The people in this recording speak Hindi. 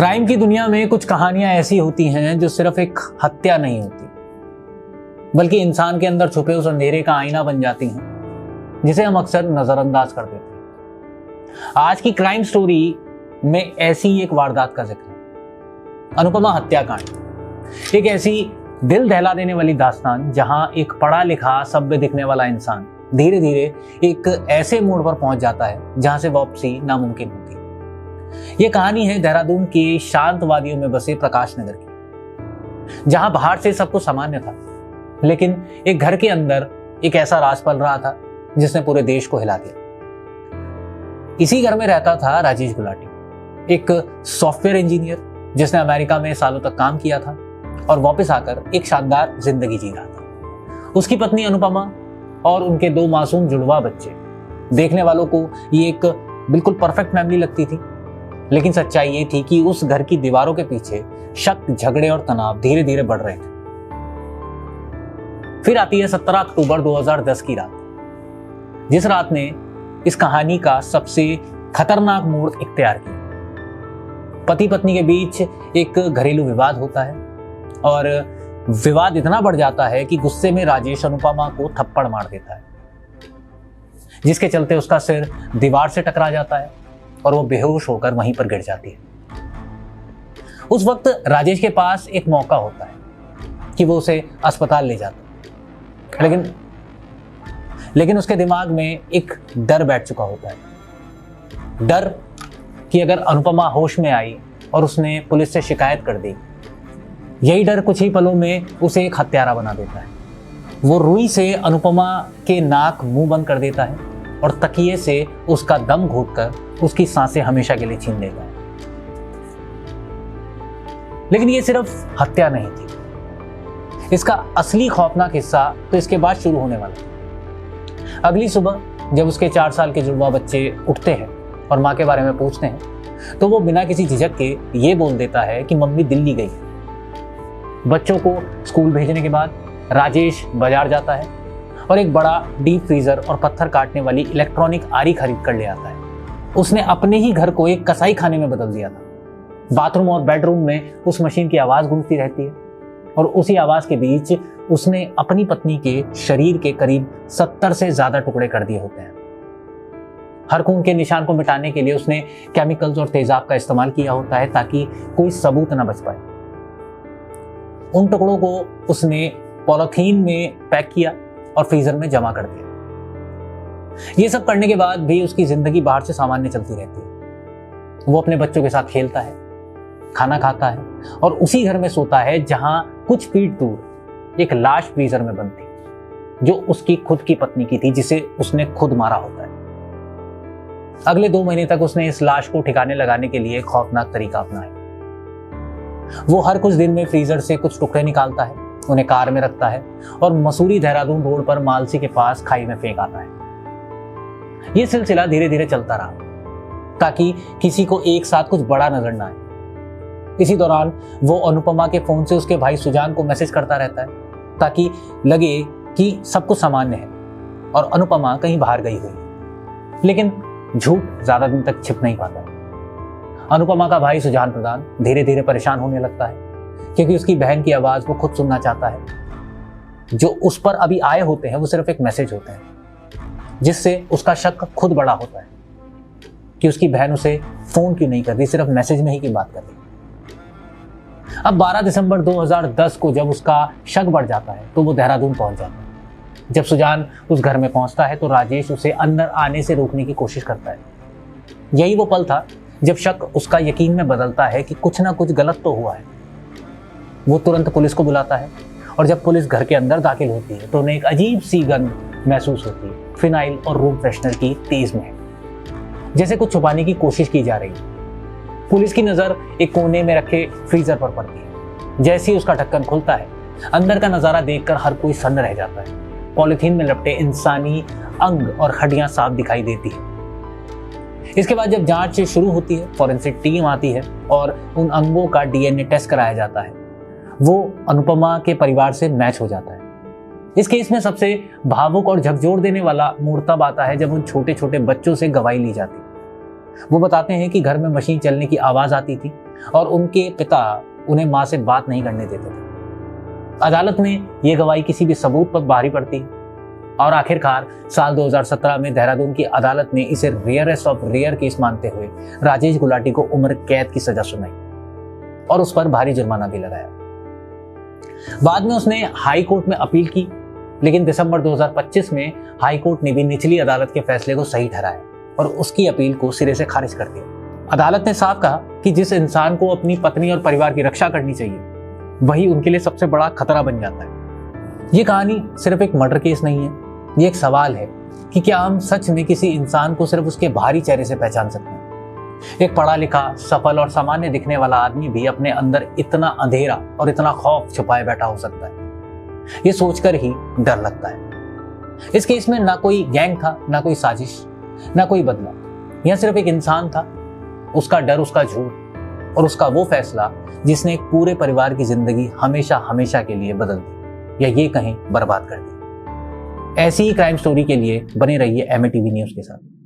क्राइम की दुनिया में कुछ कहानियां ऐसी होती हैं जो सिर्फ एक हत्या नहीं होती, बल्कि इंसान के अंदर छुपे उस अंधेरे का आईना बन जाती हैं, जिसे हम अक्सर नजरअंदाज कर देते हैं। आज की क्राइम स्टोरी में ऐसी एक वारदात का जिक्र है, अनुपमा हत्याकांड। एक ऐसी दिल दहला देने वाली दास्तान जहां एक पढ़ा लिखा सभ्य दिखने वाला इंसान धीरे धीरे एक ऐसे मोड़ पर पहुंच जाता है जहां से वापसी नामुमकिन होती है। यह कहानी है देहरादून के शांत वादियों में बसे प्रकाश नगर की, जहां बाहर से सब कुछ सामान्य था, लेकिन एक घर के अंदर एक ऐसा राज पल रहा था जिसने पूरे देश को हिला दिया। इसी घर में रहता था राजेश गुलाटी, एक सॉफ्टवेयर इंजीनियर जिसने अमेरिका में सालों तक काम किया था और वापस आकर एक शानदार जिंदगी जी रहा था। उसकी पत्नी अनुपमा और उनके 2 मासूम जुड़वा बच्चे। देखने वालों को ये एक बिल्कुल परफेक्ट फैमिली लगती थी, लेकिन सच्चाई ये थी कि उस घर की दीवारों के पीछे शक, झगड़े और तनाव धीरे धीरे बढ़ रहे थे। फिर आती है 17 अक्टूबर 2010 की रात, जिस रात ने इस कहानी का सबसे खतरनाक मोड़ इख्तियार किया। पति पत्नी के बीच एक घरेलू विवाद होता है और विवाद इतना बढ़ जाता है कि गुस्से में राजेश अनुपमा को थप्पड़ मार देता है, जिसके चलते उसका सिर दीवार से टकरा जाता है और वो बेहोश होकर वहीं पर गिर जाती है। उस वक्त राजेश के पास एक मौका होता है कि वो उसे अस्पताल ले जाता है, लेकिन उसके दिमाग में एक डर बैठ चुका होता है। डर कि अगर अनुपमा होश में आई और उसने पुलिस से शिकायत कर दी, यही डर कुछ ही पलों में उसे एक हत्यारा बना देता है। वो रुई से अनुपमा के नाक मुंह बंद कर देता है और तकिए से उसका दम घोंटकर उसकी सांसें हमेशा के लिए छीन लेता है। लेकिन ये सिर्फ हत्या नहीं थी, इसका असली खौफनाक हिस्सा तो इसके बाद शुरू होने वाला है। अगली सुबह जब उसके 4 साल के जुड़वा बच्चे उठते हैं और माँ के बारे में पूछते हैं, तो वो बिना किसी झिझक के ये बोल देता है कि मम्मी दिल्ली गई है। बच्चों को स्कूल भेजने के बाद राजेश बाजार जाता है और एक बड़ा डीप फ्रीजर और पत्थर काटने वाली इलेक्ट्रॉनिक आरी खरीद कर ले आता है। उसने अपने ही घर को एक कसाई खाने में बदल दिया था। बाथरूम और बेडरूम में उस मशीन की आवाज गूंजती रहती है और उसी आवाज के बीच उसने अपनी पत्नी के शरीर के करीब 70 से ज्यादा टुकड़े कर दिए होते हैं। हर खून के निशान को मिटाने के लिए उसने केमिकल्स और तेजाब का इस्तेमाल किया होता है ताकि कोई सबूत न बच पाए। उन टुकड़ों को उसने पॉलीथीन में पैक किया और फ्रीजर में जमा कर दिया। ये सब करने के बाद भी उसकी जिंदगी बाहर से सामान्य चलती रहती है। वो अपने बच्चों के साथ खेलता है, खाना खाता है और उसी घर में सोता है जहां कुछ फीट दूर एक लाश फ्रीजर में बंद थी, जो उसकी खुद की पत्नी की थी, जिसे उसने खुद मारा होता है। अगले 2 महीने तक उसने इस लाश को ठिकाने लगाने के लिए खौफनाक तरीका अपनाया। वो हर कुछ दिन में फ्रीजर से कुछ टुकड़े निकालता है, उन्हें कार में रखता है और मसूरी देहरादून रोड पर मालसी के पास खाई में फेंक आता है। यह सिलसिला धीरे धीरे चलता रहा ताकि किसी को एक साथ कुछ बड़ा नजर ना आए। इसी दौरान वो अनुपमा के फोन से उसके भाई सुजान को मैसेज करता रहता है ताकि लगे कि सब कुछ सामान्य है और अनुपमा कहीं बाहर गई हुई। लेकिन झूठ ज्यादा दिन तक छिप नहीं पाता है। अनुपमा का भाई सुजान प्रधान धीरे धीरे परेशान होने लगता है क्योंकि उसकी बहन की आवाज वो खुद सुनना चाहता है। जो उस पर अभी आए होते हैं वो सिर्फ एक मैसेज होते हैं, जिससे उसका शक खुद बड़ा होता है कि उसकी बहन उसे फोन क्यों नहीं कर रही, सिर्फ मैसेज में ही की बात कर रही। अब 12 दिसंबर 2010 को जब उसका शक बढ़ जाता है तो वो देहरादून पहुंच जाता है। जब सुजान उस घर में पहुंचता है तो राजेश उसे अंदर आने से रोकने की कोशिश करता है। यही वो पल था जब शक उसका यकीन में बदलता है कि कुछ ना कुछ गलत तो हुआ है। वो तुरंत पुलिस को बुलाता है और जब पुलिस घर के अंदर दाखिल होती है तो उन्हें एक अजीब सी गंध महसूस होती है, फिनाइल और रूम फ्रेशनर की तेज महक, जैसे कुछ छुपाने की कोशिश की जा रही है। पुलिस की नजर एक कोने में रखे फ्रीजर पर पड़ती है। जैसे ही उसका ढक्कन खुलता है, अंदर का नजारा देखकर हर कोई सन्न रह जाता है। पॉलीथीन में लपटे इंसानी अंग और हड्डियां साफ दिखाई देती है। इसके बाद जब जांच शुरू होती है, फॉरेंसिक टीम आती है और उन अंगों का डीएनए टेस्ट कराया जाता है। वो अनुपमा के परिवार से मैच हो जाता है। इस केस में सबसे भावुक और झकझोर देने वाला मोड़ तब आता है जब उन छोटे छोटे बच्चों से गवाही ली जाती। वो बताते हैं कि घर में मशीन चलने की आवाज आती थी और उनके पिता उन्हें मां से बात नहीं करने देते थे। अदालत में ये गवाही किसी भी सबूत पर भारी पड़ती और आखिरकार साल 2017 में देहरादून की अदालत ने इसे रेयरेस्ट ऑफ रेयर केस मानते हुए राजेश गुलाटी को उम्र कैद की सजा सुनाई और उस पर भारी जुर्माना भी लगाया। बाद में उसने हाई कोर्ट में अपील की, लेकिन दिसंबर 2025 में हाई कोर्ट ने भी निचली अदालत के फैसले को सही ठहराया और उसकी अपील को सिरे से खारिज कर दिया। अदालत ने साफ कहा कि जिस इंसान को अपनी पत्नी और परिवार की रक्षा करनी चाहिए, वही उनके लिए सबसे बड़ा खतरा बन जाता है। ये कहानी सिर्फ एक मर्डर केस नहीं है, ये एक सवाल है कि क्या हम सच में किसी इंसान को सिर्फ उसके बाहरी चेहरे से पहचान सकते हैं। एक पढ़ा लिखा, सफल और सामान्य दिखने वाला आदमी भी अपने अंदर इतना अंधेरा और इतना खौफ छुपाए बैठा हो सकता है। ये सोचकर ही डर लगता है। इस केस में ना कोई गैंग था, ना कोई साजिश, ना कोई बदला। यह सिर्फ एक इंसान था, उसका डर, उसका झूठ और उसका वो फैसला जिसने एक पूरे परिवार की जिंदगी हमेशा हमेशा के लिए बदल दी, या ये कहें बर्बाद कर दी। ऐसी ही क्राइम स्टोरी के लिए बने रहिए MATV न्यूज के साथ।